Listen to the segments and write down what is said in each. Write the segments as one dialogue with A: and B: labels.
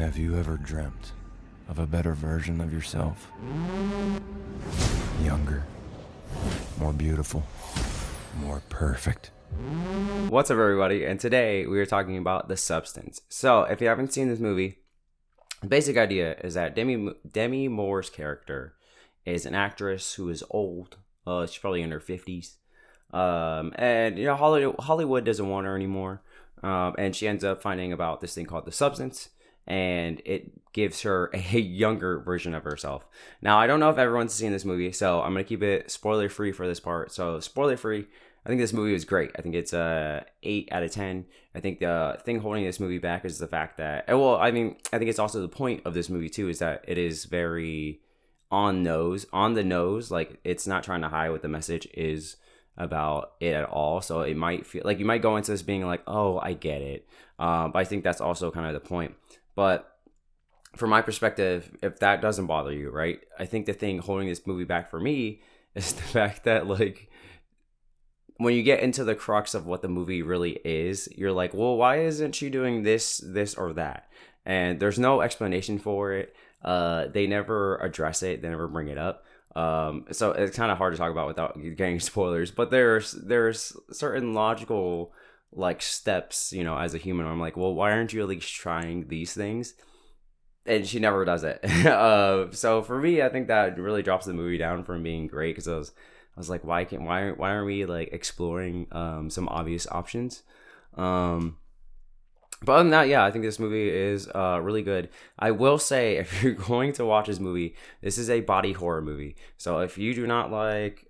A: Have you ever dreamt of a better version of yourself? Younger, more beautiful, more perfect.
B: What's up, everybody? And today we are talking about The Substance. So, if you haven't seen this movie, the basic idea is that Demi Moore's character is an actress who is old. She's probably in her 50s. And, you know, Hollywood doesn't want her anymore. And she ends up finding about this thing called The Substance. And it gives her a younger version of herself. Now, I don't know if everyone's seen this movie, so I'm going to keep it spoiler-free for this part. So, spoiler-free, I think this movie was great. I think it's a 8 out of 10. I think the thing holding this movie back is the fact that, I think it's also the point of this movie, too, is that it is very on the nose. Like, it's not trying to hide what the message is about it at all. So, it might feel like you might go into this being like, oh, I get it. But I think that's also kind of the point. But from my perspective, if that doesn't bother you, right, I think the thing holding this movie back for me is the fact that, like, when you get into the crux of what the movie really is, you're like, well, why isn't she doing this, or that? And there's no explanation for it. They never address it. They never bring it up. So it's kind of hard to talk about without getting spoilers. But there's certain logical, like, steps, you know, as a human. I'm like, well, why aren't you at least trying these things? And she never does it. So for me, I think that really drops the movie down from being great, because I was like, why aren't we, like, exploring some obvious options? But other than that, yeah, I think this movie is really good. I will say, if you're going to watch this movie, this is a body horror movie. So if you do not like,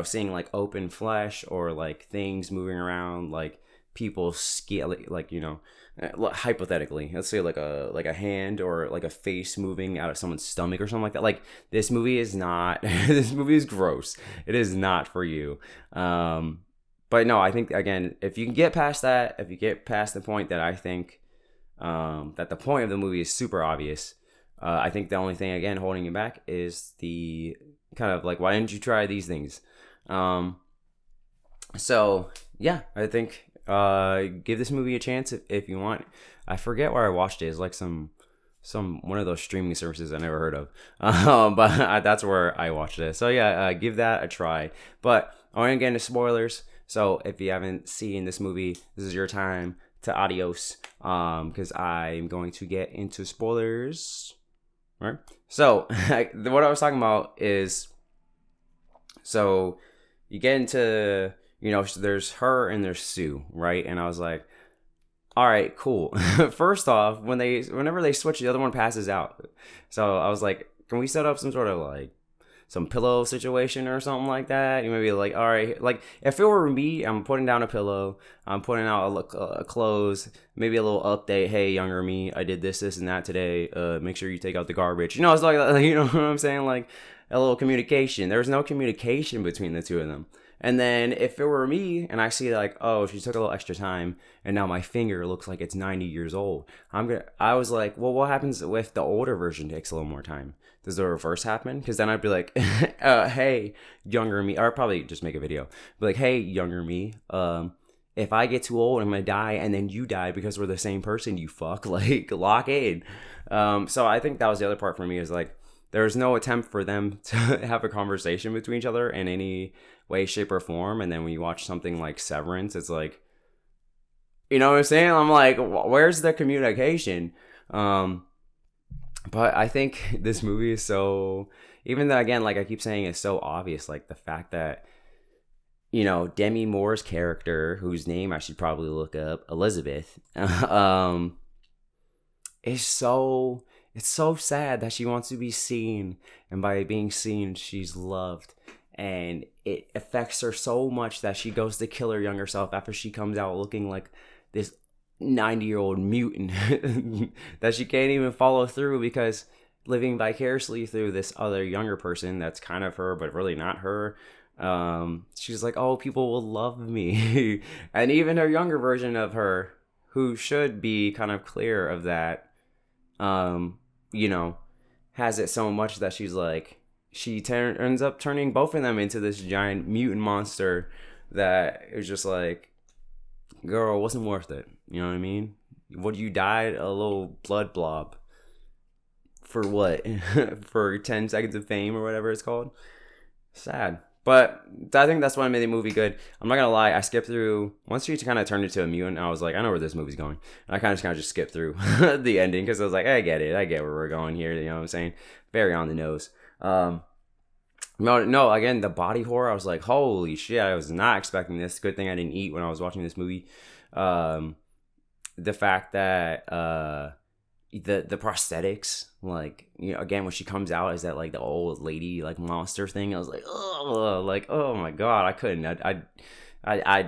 B: seeing, like, open flesh or, like, things moving around, like people like, hypothetically, let's say like a hand or like a face moving out of someone's stomach or something like that. Like, this movie is not. This movie is gross. It is not for you. But no, I think, again, if you can get past that, if you get past the point that I think that the point of the movie is super obvious, I think the only thing, again, holding you back is the kind of like, why didn't you try these things? So yeah, I think give this movie a chance if you want. I forget where I watched it. It's like some one of those streaming services I never heard of. But that's where I watched it. So yeah, give that a try. But I want to get into spoilers. So if you haven't seen this movie, this is your time to adios. Because I'm going to get into spoilers. All right. So what I was talking about is, so you get into, there's her and there's Sue, right? And I was like, all right, cool. First off, whenever they switch, the other one passes out. So I was like, can we set up some sort of, like, some pillow situation or something like that? You may be like, all right, like, if it were me, I'm putting down a pillow, I'm putting out a clothes, maybe a little update. Hey, younger me, I did this, and that today. Make sure you take out the garbage. It's like, you know what I'm saying? Like, a little communication. There's no communication between the two of them. And then if it were me and I see, like, oh, she took a little extra time and now my finger looks like it's 90 years old, I was like, well, what happens if the older version takes a little more time? Does the reverse happen? Because then I'd be like, hey, younger me, or I'd probably just make a video. Be like, hey, younger me, if I get too old, I'm going to die, and then you die because we're the same person, you fuck. Like, lock in. So I think that was the other part for me, is like, there's no attempt for them to have a conversation between each other in any way, shape, or form. And then when you watch something like Severance, it's like, you know what I'm saying? I'm like, where's the communication? But I think this movie is so, even though, again, like I keep saying, it's so obvious, like the fact that, Demi Moore's character, whose name I should probably look up, Elizabeth, is so, it's so sad that she wants to be seen, and by being seen, she's loved, and it affects her so much that she goes to kill her younger self after she comes out looking like this 90-year-old mutant that she can't even follow through, because living vicariously through this other younger person that's kind of her but really not her, she's like, oh, people will love me. And even her younger version of her, who should be kind of clear of that, has it so much that she's like, she ends up turning both of them into this giant mutant monster that is just like, girl, it wasn't worth it. You know what I mean? What you died a little blood blob for what? For 10 seconds of fame or whatever it's called. Sad. But I think that's what made the movie good. I'm not gonna lie, I skipped through once she kind of turned into a mutant. I was like, I know where this movie's going, and I kind of just skipped through the ending because I was like, I get it, I get where we're going here. You know what I'm saying? Very on the nose. No, again, the body horror. I was like, holy shit, I was not expecting this. Good thing I didn't eat when I was watching this movie. The fact that the prosthetics, like, you know, again, when she comes out is that like the old lady like monster thing. I was like, oh, like, oh my god, I couldn't. I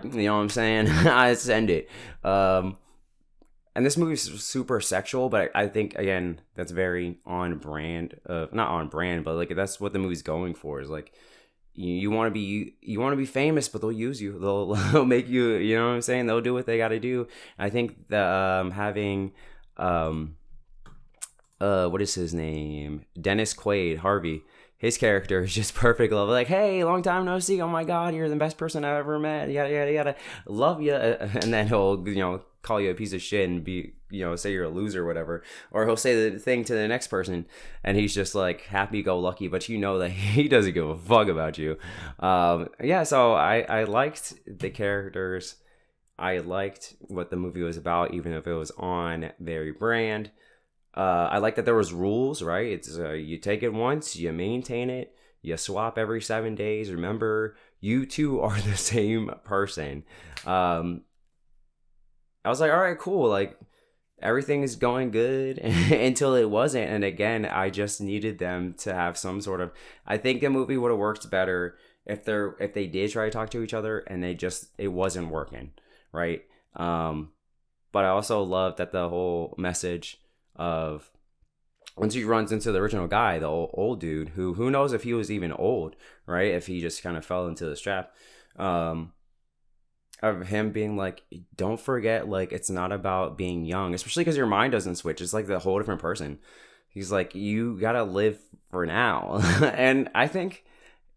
B: you know what I'm saying? I send it. And this movie's super sexual, but I think again that's very on brand. Not on brand, but like that's what the movie's going for. Is like you want to be famous, but they'll use you. They'll make you. You know what I'm saying? They'll do what they got to do. And I think the having what is his name? Dennis Quaid, Harvey. His character is just perfect. Love, like, hey, long time no see. Oh my god, you're the best person I've ever met. Yada yada yada. Love you. And then he'll, you know, call you a piece of shit and be, you know, say you're a loser or whatever. Or he'll say the thing to the next person, and he's just like happy go lucky, but you know that he doesn't give a fuck about you. Yeah. So I liked the characters. I liked what the movie was about, even if it was on very brand. I like that there was rules, right? It's you take it once, you maintain it, you swap every 7 days. Remember, you two are the same person. I was like, all right, cool. Like everything is going good until it wasn't. And again, I just needed them to have some sort of. I think the movie would have worked better if they did try to talk to each other and it wasn't working, right? But I also love that the whole message of once he runs into the original guy, the old dude, who knows if he was even old, right? If he just kind of fell into the trap, of him being like, don't forget, like, it's not about being young, especially because your mind doesn't switch. It's like the whole different person. He's like, you gotta live for now. And I think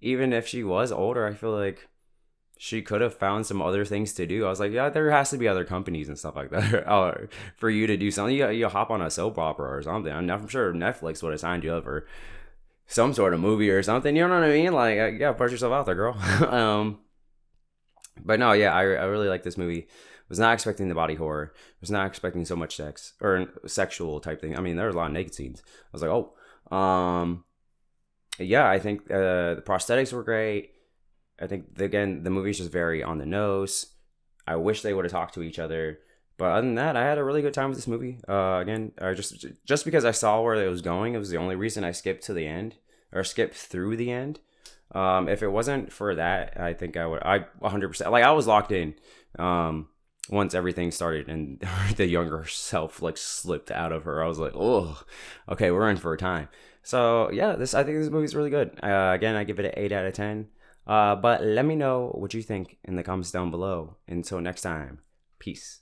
B: even if she was older, I feel like she could have found some other things to do. I was like, yeah, there has to be other companies and stuff like that for you to do something. You hop on a soap opera or something. I'm sure Netflix would have signed you up for some sort of movie or something. You know what I mean? Like, yeah, put yourself out there, girl. But no, yeah, I really like this movie. Was not expecting the body horror. Was not expecting so much sex or sexual type thing. I mean, there was a lot of naked scenes. I was like, oh, yeah, I think the prosthetics were great. I think, again, the movie's just very on the nose. I wish they would have talked to each other. But other than that, I had a really good time with this movie. Again, just because I saw where it was going, it was the only reason I skipped to the end, or skipped through the end. If it wasn't for that, I think I 100%, like, I was locked in once everything started and the younger self, like, slipped out of her. I was like, oh, okay, we're in for a time. So, yeah, I think this movie's really good. Again, I give it an 8 out of 10. But let me know what you think in the comments down below. Until next time, peace.